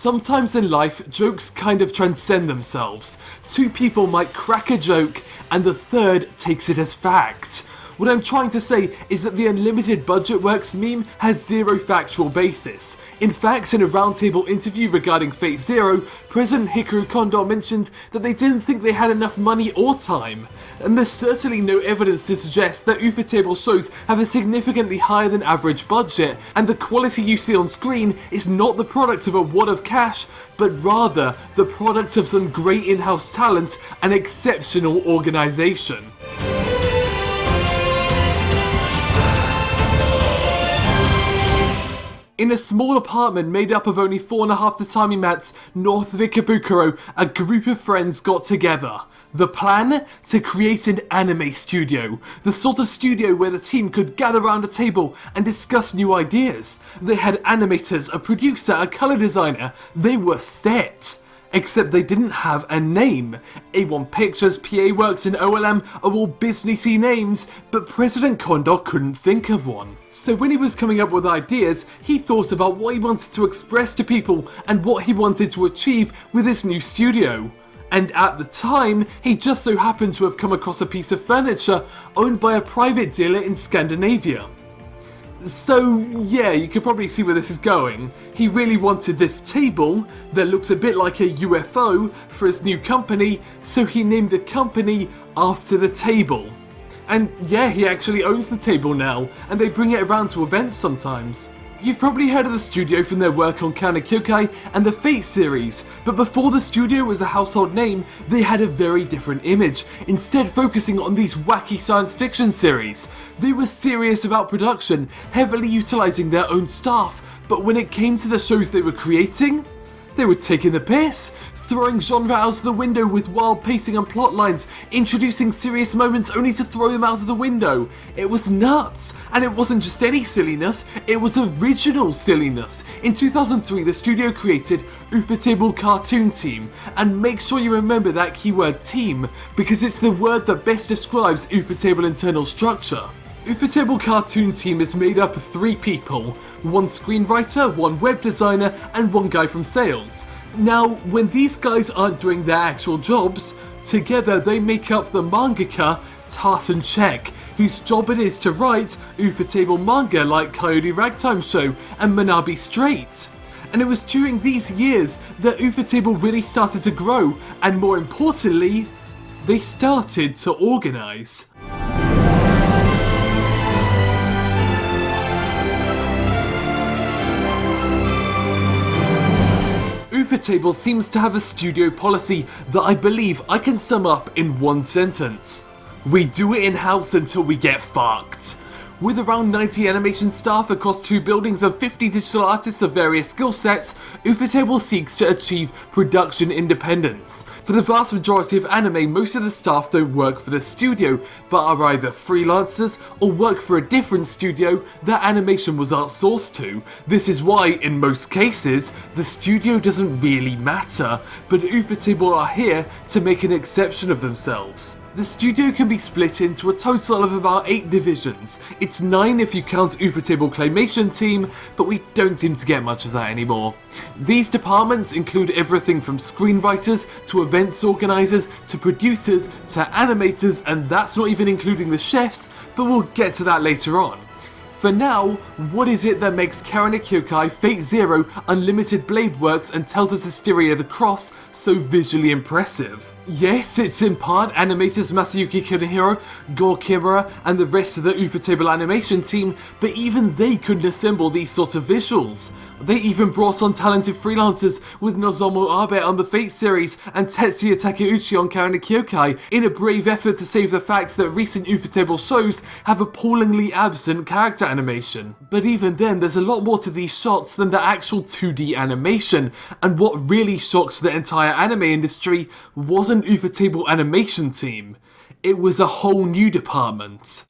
Sometimes in life, jokes kind of transcend themselves. Two people might crack a joke, and the third takes it as fact. What I'm trying to say is that the unlimited budget works meme has zero factual basis. In fact, in a roundtable interview regarding Fate Zero, President Hikaru Kondo mentioned that they didn't think they had enough money or time. And there's certainly no evidence to suggest that Ufotable shows have a significantly higher than average budget, and the quality you see on screen is not the product of a wad of cash, but rather the product of some great in-house talent and exceptional organisation. In a small apartment made up of only 4.5 tatami mats north of Ikebukuro, a group of friends got together. The plan? To create an anime studio. The sort of studio where the team could gather around a table and discuss new ideas. They had animators, a producer, a colour designer. They were set. Except they didn't have a name. A1 Pictures, PA Works and OLM are all businessy names, but President Kondo couldn't think of one. So when he was coming up with ideas, he thought about what he wanted to express to people and what he wanted to achieve with his new studio. And at the time, he just so happened to have come across a piece of furniture owned by a private dealer in Scandinavia. So yeah, you could probably see where this is going. He really wanted this table that looks a bit like a UFO for his new company, so he named the company after the table. And yeah, he actually owns the table now, and they bring it around to events sometimes. You've probably heard of the studio from their work on Kanekyokai and the Fate series, but before the studio was a household name, they had a very different image, instead focusing on these wacky science fiction series. They were serious about production, heavily utilising their own staff, but when it came to the shows they were creating, they were taking the piss, throwing genre out of the window with wild pacing and plot lines, introducing serious moments only to throw them out of the window. It was nuts, and it wasn't just any silliness, it was original silliness. In 2003, the studio created Ufotable Cartoon Team, and make sure you remember that keyword team, because it's the word that best describes Ufotable internal structure. Ufotable Cartoon Team is made up of 3 people, one screenwriter, one web designer, and one guy from sales. Now, when these guys aren't doing their actual jobs, together they make up the mangaka Tartan Check, whose job it is to write Ufotable manga like Coyote Ragtime Show and Manabi Straight. And it was during these years that Ufotable really started to grow, and more importantly, they started to organise. Ufotable seems to have a studio policy that I believe I can sum up in one sentence. We do it in-house until we get fucked. With around 90 animation staff across 2 buildings and 50 digital artists of various skill sets, Ufotable seeks to achieve production independence. For the vast majority of anime, most of the staff don't work for the studio, but are either freelancers or work for a different studio that animation was outsourced to. This is why, in most cases, the studio doesn't really matter, but Ufotable are here to make an exception of themselves. The studio can be split into a total of about 8 divisions. It's 9 if you count Ufotable Claymation Team, but we don't seem to get much of that anymore. These departments include everything from screenwriters to events organisers to producers to animators, and that's not even including the chefs, but we'll get to that later on. For now, what is it that makes Kanekyokai, Fate Zero, Unlimited Blade Works and Tells of Zestiria the Cross so visually impressive? Yes, it's in part animators Masayuki Kunihiro, Go Kimura, and the rest of the Ufotable animation team, but even they couldn't assemble these sorts of visuals. They even brought on talented freelancers with Nozomu Abe on the Fate series and Tetsuya Takeuchi on Kanekyokai in a brave effort to save the fact that recent Ufotable shows have appallingly absent character animation. But even then, there's a lot more to these shots than the actual 2D animation, and what really shocked the entire anime industry wasn't Ufotable animation team, it was a whole new department.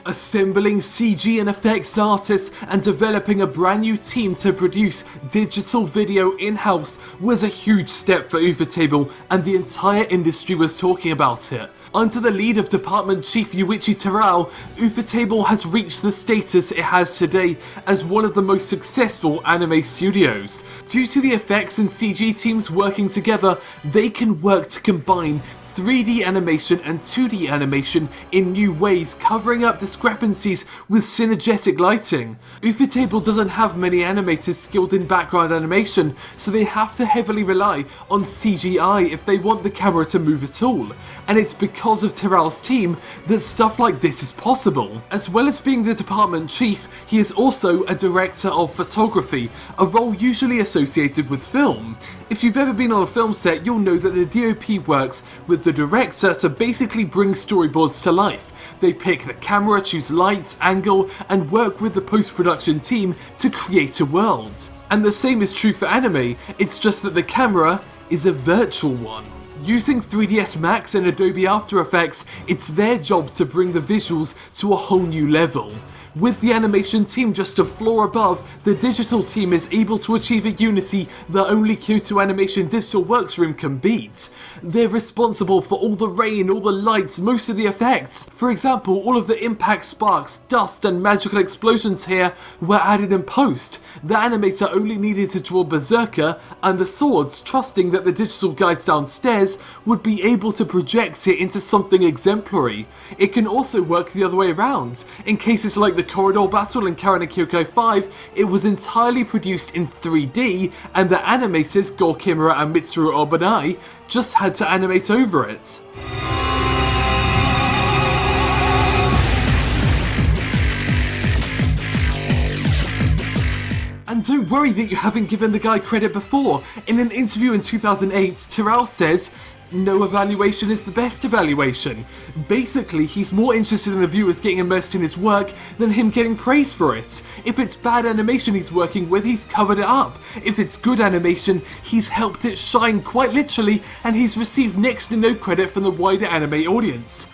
Assembling CG and effects artists and developing a brand new team to produce digital video in-house was a huge step for Ufotable, and the entire industry was talking about it. Under the lead of Department Chief Yuichi Terao, Ufotable has reached the status it has today as one of the most successful anime studios. Due to the effects and CG teams working together, they can work to combine 3D animation and 2D animation in new ways, covering up discrepancies with synergetic lighting. Ufotable doesn't have many animators skilled in background animation, so they have to heavily rely on CGI if they want the camera to move at all, and it's because of Terao's team that stuff like this is possible. As well as being the department chief, he is also a director of photography, a role usually associated with film. If you've ever been on a film set, you'll know that the DOP works with the director to basically bring storyboards to life. They pick the camera, choose lights, angle, and work with the post-production team to create a world. And the same is true for anime, it's just that the camera is a virtual one. Using 3ds Max and Adobe After Effects, it's their job to bring the visuals to a whole new level. With the animation team just a floor above, the digital team is able to achieve a unity that only Kyoto Animation Digital Works Room can beat. They're responsible for all the rain, all the lights, most of the effects. For example, all of the impact sparks, dust and magical explosions here were added in post. The animator only needed to draw Berserker and the swords, trusting that the digital guys downstairs would be able to project it into something exemplary. It can also work the other way around. In cases like the corridor battle in Karana Kyoko 5, it was entirely produced in 3D, and the animators Go Kimura and Mitsuru Obanai just had to animate over it. And don't worry that you haven't given the guy credit before. In an interview in 2008, Terao says, "No evaluation is the best evaluation." Basically, he's more interested in the viewers getting immersed in his work than him getting praise for it. If it's bad animation he's working with, he's covered it up. If it's good animation, he's helped it shine quite literally, and he's received next to no credit from the wider anime audience.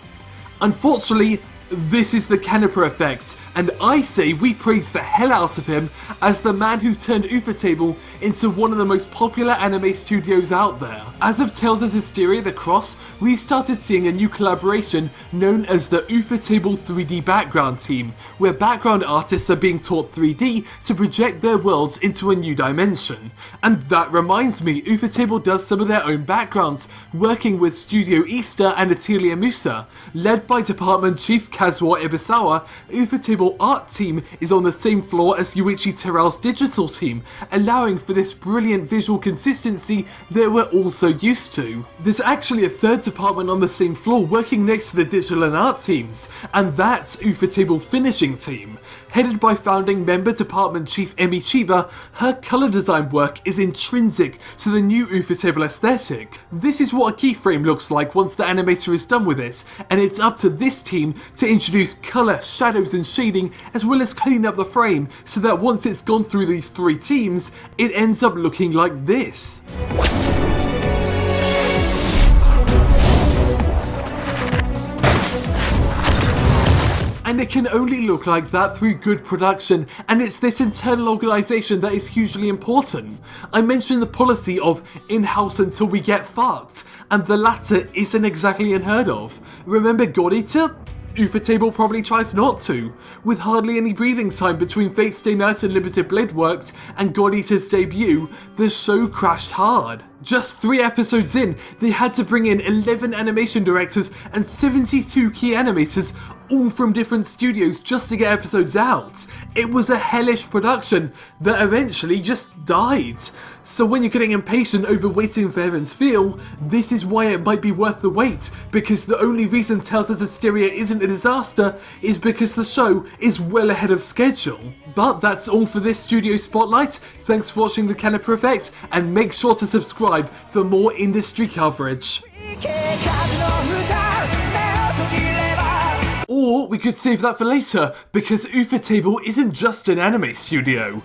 Unfortunately, this is the Canipa effect, and I say we praise the hell out of him as the man who turned Ufotable into one of the most popular anime studios out there. As of Tales of Zestiria the Cross, we started seeing a new collaboration known as the Ufotable 3D Background Team, where background artists are being taught 3D to project their worlds into a new dimension. And that reminds me, Ufotable does some of their own backgrounds, working with Studio Easter and Atelier Musa. Led by Department Chief Kazuo Ibasawa, Ufotable art team is on the same floor as Yuichi Terao's digital team, allowing for this brilliant visual consistency that we're also used to. There's actually a third department on the same floor working next to the digital and art teams, and that's Ufotable Finishing Team. Headed by founding member Department Chief Emi Chiba, her colour design work is intrinsic to the new Ufotable aesthetic. This is what a keyframe looks like once the animator is done with it, and it's up to this team to introduce colour, shadows and shading, as well as clean up the frame so that once it's gone through these three teams, it ends up looking like this. And it can only look like that through good production, and it's this internal organisation that is hugely important. I mentioned the policy of in-house until we get fucked, and the latter isn't exactly unheard of. Remember God Eater? Ufotable probably tries not to. With hardly any breathing time between Fate's Stay Night and Limited Blade Works and God Eater's debut, the show crashed hard. Just 3 episodes in, they had to bring in 11 animation directors and 72 key animators, all from different studios, just to get episodes out. It was a hellish production that eventually just died. So when you're getting impatient over waiting for Heaven's Feel, this is why it might be worth the wait, because the only reason Tales of Zestiria isn't a disaster is because the show is well ahead of schedule. But that's all for this studio spotlight. Thanks for watching the Canipa Effect, and make sure to subscribe for more industry coverage. Or we could save that for later, because Ufotable isn't just an anime studio.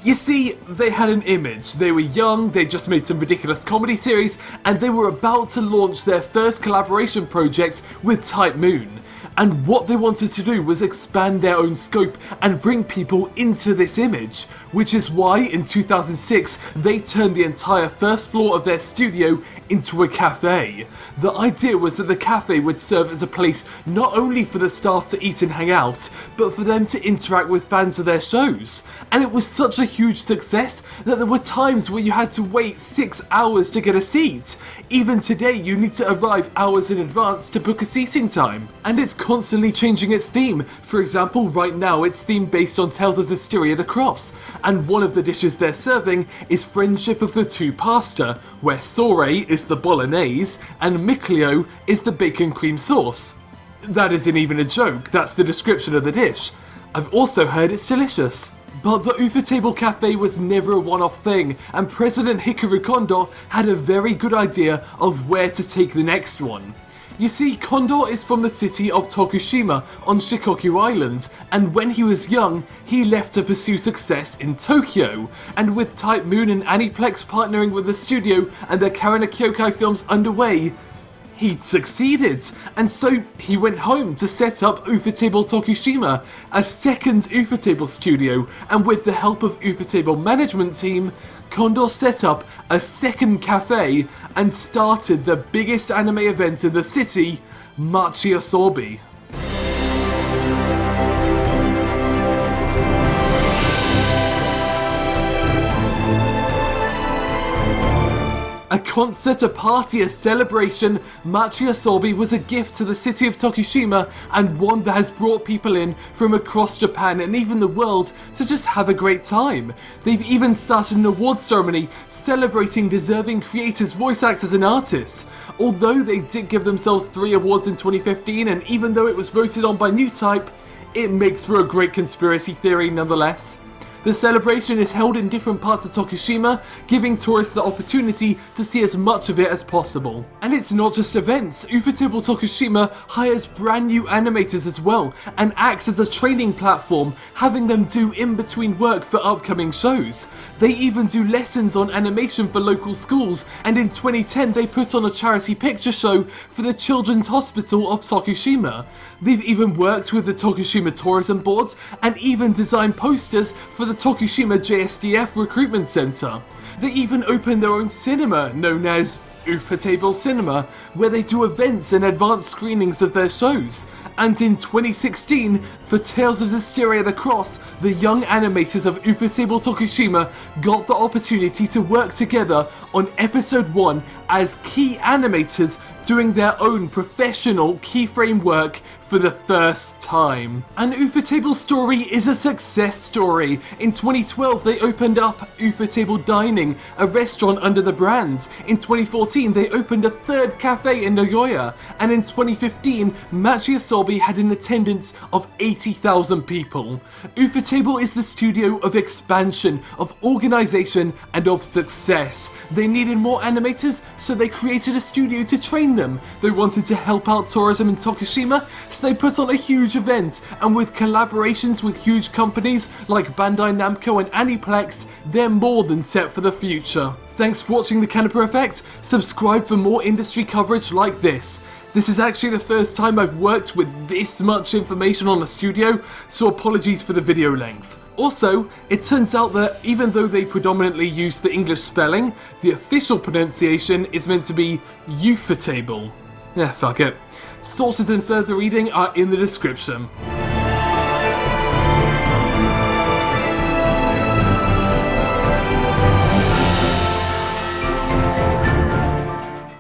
You see, they had an image. They were young, they just made some ridiculous comedy series, and they were about to launch their first collaboration project with Type Moon. And what they wanted to do was expand their own scope and bring people into this image, which is why in 2006 they turned the entire first floor of their studio into a cafe. The idea was that the cafe would serve as a place not only for the staff to eat and hang out, but for them to interact with fans of their shows. And it was such a huge success that there were times where you had to wait 6 hours to get a seat. Even today you need to arrive hours in advance to book a seating time. And it's constantly changing its theme. For example, right now it's themed based on Tales of Zestiria the X, and one of the dishes they're serving is Friendship of the Two Pasta, where Sore is the bolognese and Mikleo is the bacon cream sauce. That isn't even a joke, that's the description of the dish. I've also heard it's delicious. But the Ufotable Cafe was never a one-off thing, and President Hikaru Kondo had a very good idea of where to take the next one. You see, Kondo is from the city of Tokushima on Shikoku Island, and when he was young, he left to pursue success in Tokyo. And with Type Moon and Aniplex partnering with the studio and the Karana Kyokai films underway, he'd succeeded, and so he went home to set up Ufotable Tokushima, a second Ufotable studio, and with the help of Ufotable management team, Kondo set up a second cafe and started the biggest anime event in the city, Machi Asobi. A concert, a party, a celebration, Machi Asobi was a gift to the city of Tokushima, and one that has brought people in from across Japan and even the world to just have a great time. They've even started an awards ceremony celebrating deserving creators, voice actors and artists. Although they did give themselves 3 awards in 2015, and even though it was voted on by New Type, it makes for a great conspiracy theory nonetheless. The celebration is held in different parts of Tokushima, giving tourists the opportunity to see as much of it as possible. And it's not just events, Ufotable Tokushima hires brand new animators as well, and acts as a training platform, having them do in-between work for upcoming shows. They even do lessons on animation for local schools, and in 2010 they put on a charity picture show for the Children's Hospital of Tokushima. They've even worked with the Tokushima Tourism Board, and even designed posters for the Tokushima JSDF Recruitment Center. They even opened their own cinema, known as Ufotable Cinema, where they do events and advanced screenings of their shows. And in 2016, for Tales of Zestiria the X, the young animators of Ufotable Tokushima got the opportunity to work together on episode 1 as key animators doing their own professional keyframe work for the first time. And Ufotable's story is a success story. In 2012 they opened up Ufotable Dining, a restaurant under the brand. In 2014 they opened a third cafe in Nagoya, and in 2015 Machi Asobi had an attendance of 80,000 people. Ufotable is the studio of expansion, of organisation and of success. They needed more animators, so they created a studio to train them. They wanted to help out tourism in Tokushima, so they put on a huge event, and with collaborations with huge companies like Bandai Namco and Aniplex, they're more than set for the future. Thanks for watching the Canipa Effect. Subscribe for more industry coverage like this. This is actually the first time I've worked with this much information on a studio, so apologies for the video length. Also, it turns out that even though they predominantly use the English spelling, the official pronunciation is meant to be Ufotable. Yeah, fuck it. Sources and further reading are in the description.